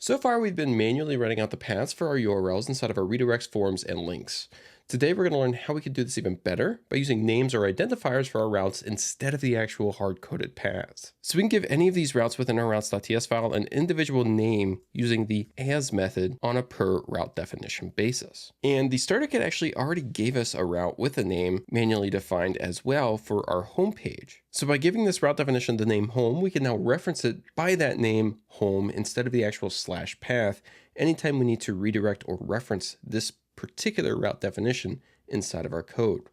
So far, we've been manually writing out the paths for our URLs inside of our redirects, forms, and links. Today, we're going to learn how we can do this even better by using names or identifiers for our routes instead of the actual hard-coded paths. So we can give any of these routes within our routes.ts file an individual name using the as method on a per route definition basis. And the starter kit actually already gave us a route with a name manually defined as well for our home page. So by giving this route definition the name home, we can now reference it by that name home instead of the actual slash path anytime we need to redirect or reference this particular route definition inside of our code.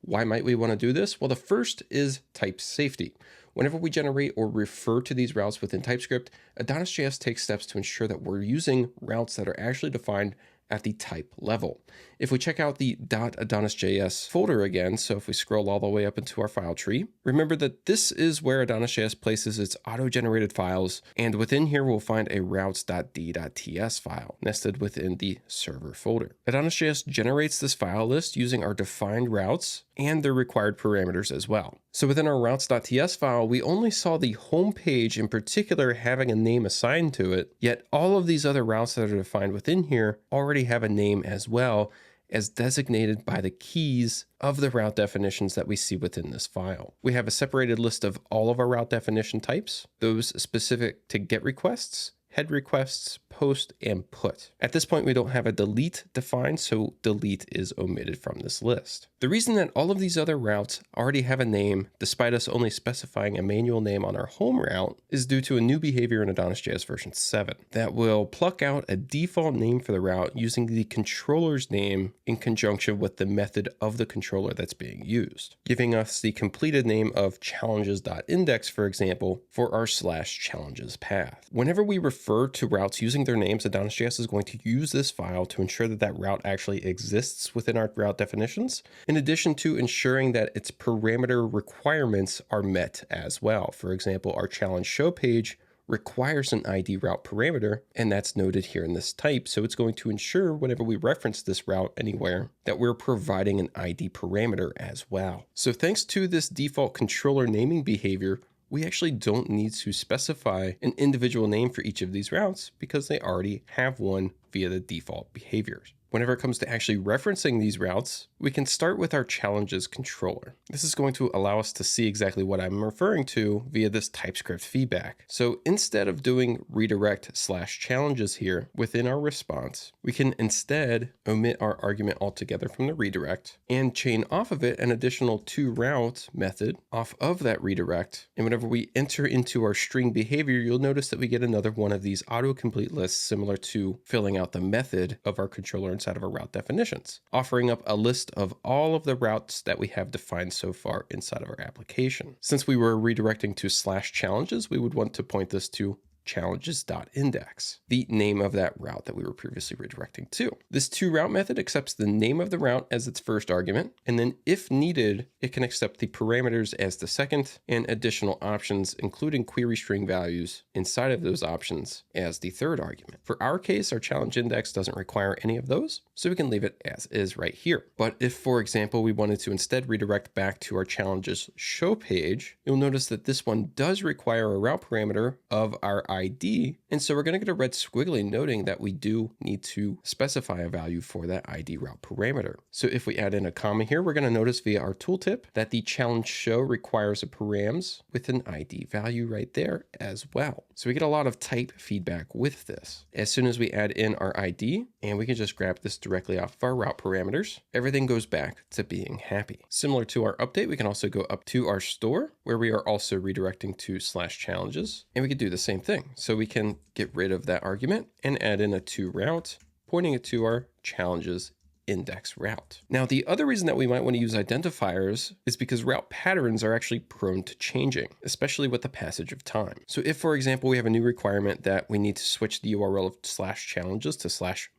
Why might we want to do this? Well, the first is type safety. Whenever we generate or refer to these routes within TypeScript, AdonisJS takes steps to ensure that we're using routes that are actually defined at the type level. If we check out the .AdonisJS folder again, so if we scroll all the way up into our file tree, remember that this is where AdonisJS places its auto-generated files, and within here we'll find a routes.d.ts file nested within the server folder. AdonisJS generates this file list using our defined routes and their required parameters as well. So within our routes.ts file, we only saw the home page in particular having a name assigned to it, yet all of these other routes that are defined within here already have a name as well, as designated by the keys of the route definitions that we see within this file. We have a separated list of all of our route definition types, those specific to GET requests, head requests, post, and put. At this point, we don't have a delete defined, so delete is omitted from this list. The reason that all of these other routes already have a name, despite us only specifying a manual name on our home route, is due to a new behavior in AdonisJS version 7 that will pluck out a default name for the route using the controller's name in conjunction with the method of the controller that's being used, giving us the completed name of challenges.index, for example, for our /challenges path. Whenever we refer to routes using their names, AdonisJS is going to use this file to ensure that that route actually exists within our route definitions, in addition to ensuring that its parameter requirements are met as well. For example, our challenge show page requires an ID route parameter, and that's noted here in this type. So it's going to ensure whenever we reference this route anywhere that we're providing an ID parameter as well. So thanks to this default controller naming behavior, we actually don't need to specify an individual name for each of these routes because they already have one via the default behaviors. Whenever it comes to actually referencing these routes, we can start with our challenges controller. This is going to allow us to see exactly what I'm referring to via this TypeScript feedback. So instead of doing redirect/challenges here within our response, we can instead omit our argument altogether from the redirect and chain off of it an additional toRoute method off of that redirect. And whenever we enter into our string behavior, you'll notice that we get another one of these autocomplete lists similar to filling out the method of our controller inside of our route definitions, offering up a list of all of the routes that we have defined so far inside of our application. Since we were redirecting to /challenges, we would want to point this to challenges.index, the name of that route that we were previously redirecting to. This toRoute method accepts the name of the route as its first argument, and then if needed, it can accept the parameters as the second and additional options, including query string values inside of those options as the third argument. For our case, our challenge index doesn't require any of those, so we can leave it as is right here. But if, for example, we wanted to instead redirect back to our challenges show page, you'll notice that this one does require a route parameter of our ID. And so we're going to get a red squiggly noting that we do need to specify a value for that ID route parameter. So if we add in a comma here, we're going to notice via our tooltip that the challenge show requires a params with an ID value right there as well. So we get a lot of type feedback with this. As soon as we add in our ID, and we can just grab this directly off of our route parameters, everything goes back to being happy. Similar to our update, we can also go up to our store where we are also redirecting to /challenges, and we could do the same thing. So we can get rid of that argument and add in a toRoute, pointing it to our challenges index route. Now, the other reason that we might want to use identifiers is because route patterns are actually prone to changing, especially with the passage of time. So if, for example, we have a new requirement that we need to switch the URL of /challenges to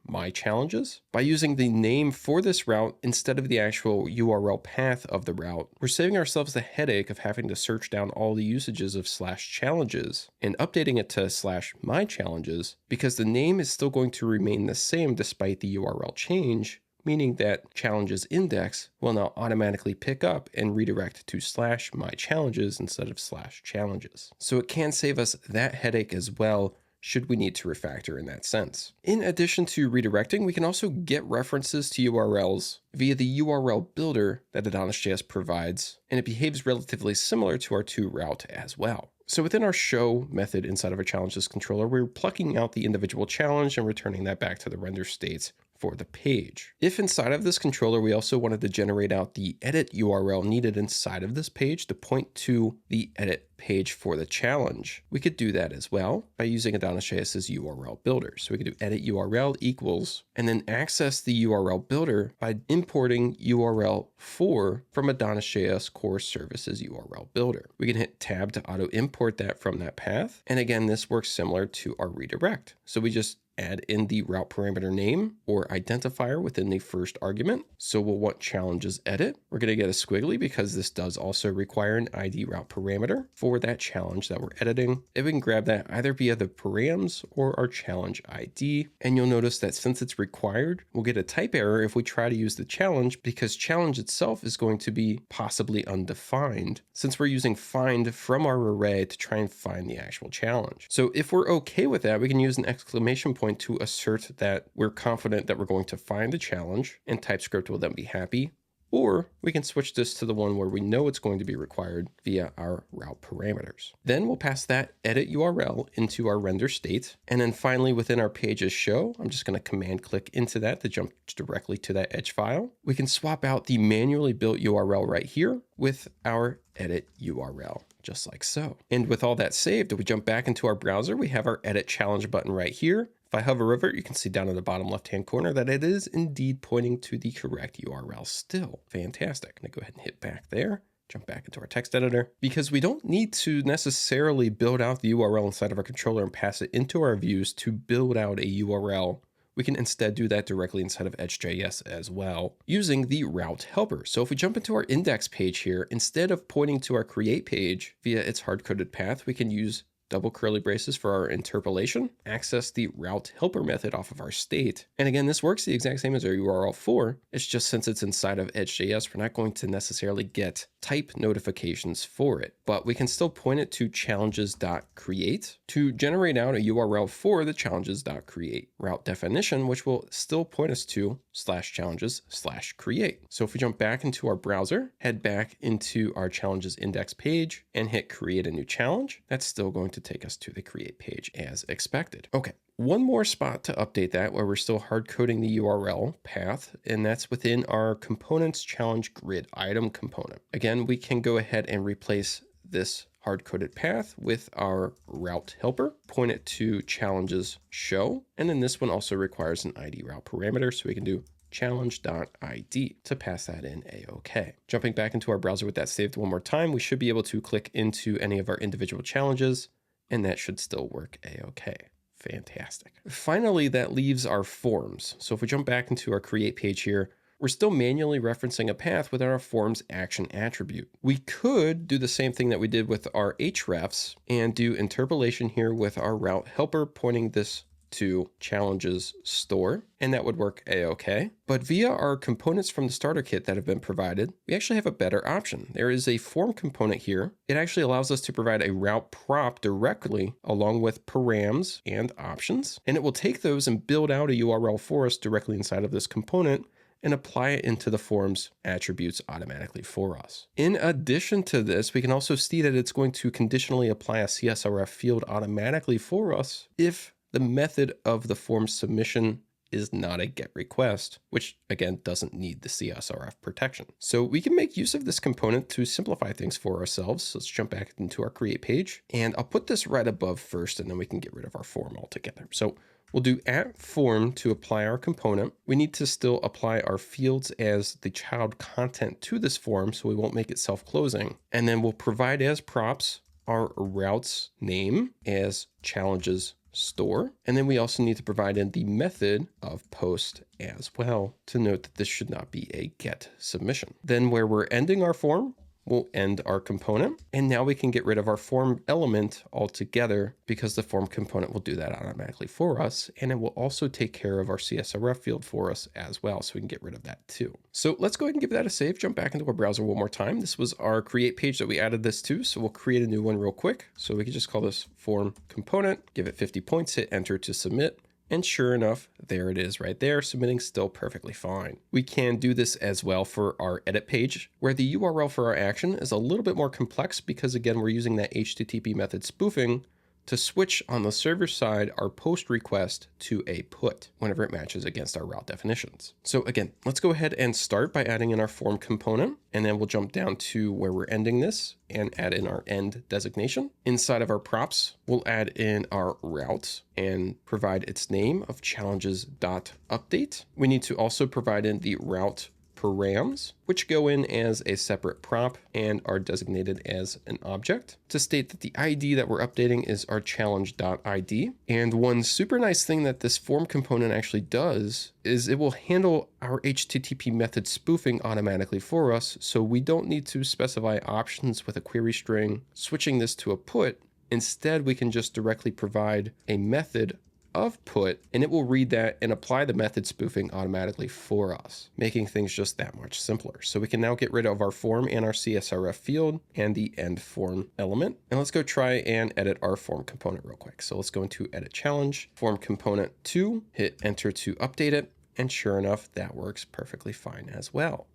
/mychallenges, by using the name for this route instead of the actual URL path of the route, we're saving ourselves the headache of having to search down all the usages of /challenges and updating it to /mychallenges, because the name is still going to remain the same despite the URL change, meaning that challenges index will now automatically pick up and redirect to /mychallenges instead of /challenges. So it can save us that headache as well, should we need to refactor in that sense. In addition to redirecting, we can also get references to URLs via the URL builder that AdonisJS provides, and it behaves relatively similar to our toRoute as well. So within our show method inside of our challenges controller, we're plucking out the individual challenge and returning that back to the render state for the page. If inside of this controller, we also wanted to generate out the edit URL needed inside of this page to point to the edit page for the challenge, we could do that as well by using AdonisJS's URL builder. So we could do edit URL equals, and then access the URL builder by importing URL4 from AdonisJS core services URL builder. We can hit tab to auto import that from that path. And again, this works similar to our redirect. So we just add in the route parameter name or identifier within the first argument. So we'll want challenges edit. We're going to get a squiggly because this does also require an ID route parameter for that challenge that we're editing. And we can grab that either via the params or our challenge ID. And you'll notice that since it's required, we'll get a type error if we try to use the challenge because challenge itself is going to be possibly undefined since we're using find from our array to try and find the actual challenge. So if we're okay with that, we can use an exclamation point to assert that we're confident that we're going to find the challenge, and TypeScript will then be happy. Or we can switch this to the one where we know it's going to be required via our route parameters. Then we'll pass that edit URL into our render state. And then finally within our pages show, I'm just going to command click into that to jump directly to that edge file. We can swap out the manually built URL right here with our edit URL, just like so. And with all that saved, if we jump back into our browser, we have our edit challenge button right here. If I hover over it, you can see down in the bottom left-hand corner that it is indeed pointing to the correct URL still. Fantastic. I'm going to go ahead and hit back there, jump back into our text editor. Because we don't need to necessarily build out the URL inside of our controller and pass it into our views to build out a URL. We can instead do that directly inside of Edge.js as well, using the route helper. So if we jump into our index page here, instead of pointing to our create page via its hard-coded path, we can use double curly braces for our interpolation, access the route helper method off of our state. And again, this works the exact same as our URL4. It's just since it's inside of Edge.js, we're not going to necessarily get type notifications for it, but we can still point it to challenges.create to generate out a URL for the challenges.create route definition, which will still point us to /challenges/create. So if we jump back into our browser, head back into our challenges index page and hit create a new challenge, that's still going to take us to the create page as expected. Okay. One more spot to update that where we're still hard coding the URL path, and that's within our components challenge grid item component. Again, we can go ahead and replace this hard-coded path with our route helper, point it to challenges show, and then this one also requires an ID route parameter, so we can do challenge.id to pass that in a-okay. Jumping back into our browser with that saved one more time, we should be able to click into any of our individual challenges, and that should still work a-okay. Fantastic. Finally, that leaves our forms. So if we jump back into our create page here, we're still manually referencing a path within our forms action attribute. We could do the same thing that we did with our hrefs and do interpolation here with our route helper pointing this to challenges store, and that would work a-okay. But via our components from the starter kit that have been provided, we actually have a better option. There is a form component here. It actually allows us to provide a route prop directly along with params and options, and it will take those and build out a URL for us directly inside of this component and apply it into the form's attributes automatically for us. In addition to this, we can also see that it's going to conditionally apply a CSRF field automatically for us if the method of the form submission is not a GET request, which again doesn't need the CSRF protection. So we can make use of this component to simplify things for ourselves. So let's jump back into our create page, and I'll put this right above first, and then we can get rid of our form altogether. So we'll do @form to apply our component. We need to still apply our fields as the child content to this form, so we won't make it self-closing. And then we'll provide as props our route's name as challenges store. And then we also need to provide in the method of post as well to note that this should not be a GET submission. Then where we're ending our form, we'll end our component. And now we can get rid of our form element altogether because the form component will do that automatically for us. And it will also take care of our CSRF field for us as well. So we can get rid of that too. So let's go ahead and give that a save, jump back into our browser one more time. This was our create page that we added this to. So we'll create a new one real quick. So we can just call this form component, give it 50 points, hit enter to submit. And sure enough, there it is right there, submitting still perfectly fine. We can do this as well for our edit page, where the URL for our action is a little bit more complex because again, we're using that HTTP method spoofing to switch on the server side our post request to a put whenever it matches against our route definitions. So again, let's go ahead and start by adding in our form component, and then we'll jump down to where we're ending this and add in our end designation. Inside of our props, we'll add in our route and provide its name of challenges.update. We need to also provide in the route params, which go in as a separate prop and are designated as an object to state that the ID that we're updating is our challenge.id. And one super nice thing that this form component actually does is it will handle our HTTP method spoofing automatically for us. So we don't need to specify options with a query string, switching this to a put. Instead, we can just directly provide a method of put, and it will read that and apply the method spoofing automatically for us, making things just that much simpler. So we can now get rid of our form and our CSRF field and the end form element. And let's go try and edit our form component real quick. So let's go into edit challenge, form component 2, hit enter to update it. And sure enough, that works perfectly fine as well.